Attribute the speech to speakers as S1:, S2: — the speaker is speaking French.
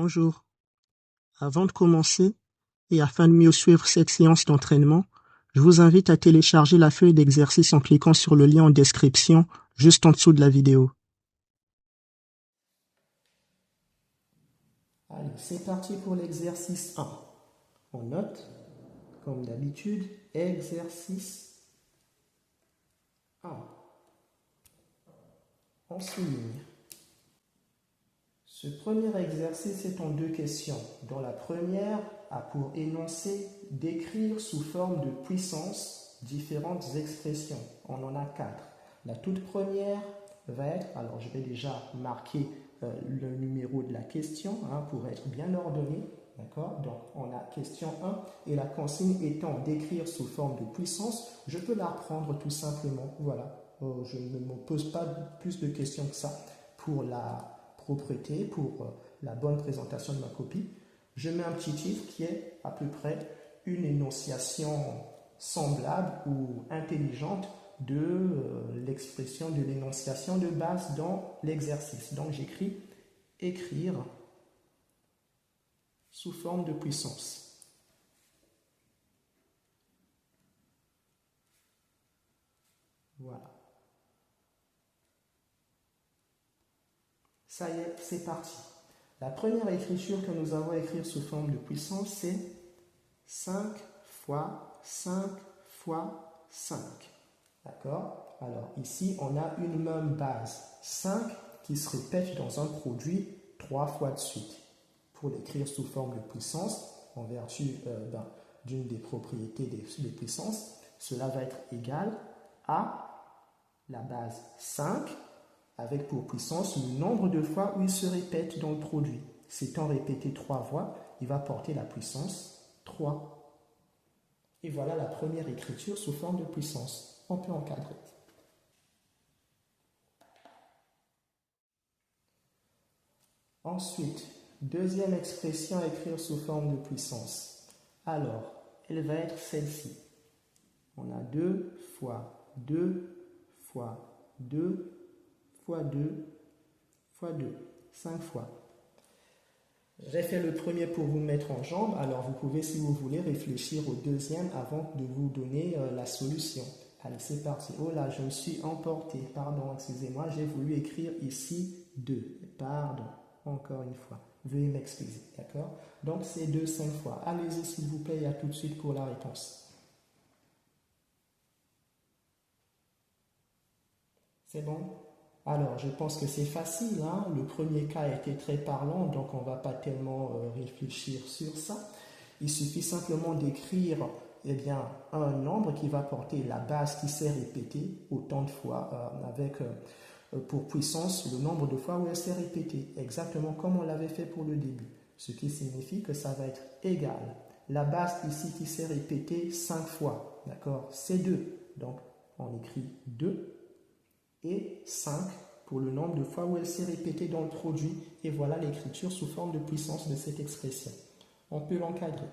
S1: Bonjour. Avant de commencer, et afin de mieux suivre cette séance d'entraînement, je vous invite à télécharger la feuille d'exercice en cliquant sur le lien en description juste en dessous de la vidéo.
S2: Allez, c'est parti pour l'exercice 1. On note, comme d'habitude, exercice 1. On souligne. Ce premier exercice est en deux questions, dont la première a pour énoncé d'écrire sous forme de puissance différentes expressions. On en a 4. La toute première va être, alors je vais déjà marquer le numéro de la question pour être bien ordonné. D'accord? Donc on a question 1 et la consigne étant d'écrire sous forme de puissance, je peux la reprendre tout simplement. Voilà, je ne me pose pas plus de questions que ça pour la propreté, pour la bonne présentation de ma copie. Je mets un petit titre qui est à peu près une énonciation semblable ou intelligente de l'expression de l'énonciation de base dans l'exercice. Donc j'écris écrire sous forme de puissance. Voilà. Ça y est, c'est parti. La première écriture que nous avons à écrire sous forme de puissance, c'est 5 fois 5 fois 5. D'accord? Alors ici, on a une même base, 5, qui se répète dans un produit 3 fois de suite. Pour l'écrire sous forme de puissance, en vertu d'une des propriétés des puissances, cela va être égal à la base 5, avec pour puissance le nombre de fois où il se répète dans le produit. S'étant répété 3 fois, il va porter la puissance 3. Et voilà la première écriture sous forme de puissance. On peut encadrer. Ensuite, deuxième expression à écrire sous forme de puissance. Alors, elle va être celle-ci. On a 2 fois 2 fois 2 fois 2 fois 2, 5 fois. J'ai fait le premier pour vous mettre en jambe, alors vous pouvez, si vous voulez, réfléchir au deuxième avant de vous donner la solution. Allez, c'est parti. Oh là, je me suis emporté. Pardon, excusez-moi, j'ai voulu écrire ici 2. Pardon, encore une fois. Veuillez m'excuser, d'accord? Donc, c'est 2, 5 fois. Allez-y, s'il vous plaît, et à tout de suite pour la réponse. C'est bon? Alors, je pense que c'est facile. Le premier cas était très parlant, donc on ne va pas tellement réfléchir sur ça. Il suffit simplement d'écrire un nombre qui va porter la base qui s'est répétée autant de fois avec pour puissance le nombre de fois où elle s'est répétée, exactement comme on l'avait fait pour le début. Ce qui signifie que ça va être égal. La base ici qui s'est répétée 5 fois, d'accord? C'est 2. Donc, on écrit 2. Et 5 pour le nombre de fois où elle s'est répétée dans le produit. Et voilà l'écriture sous forme de puissance de cette expression. On peut l'encadrer.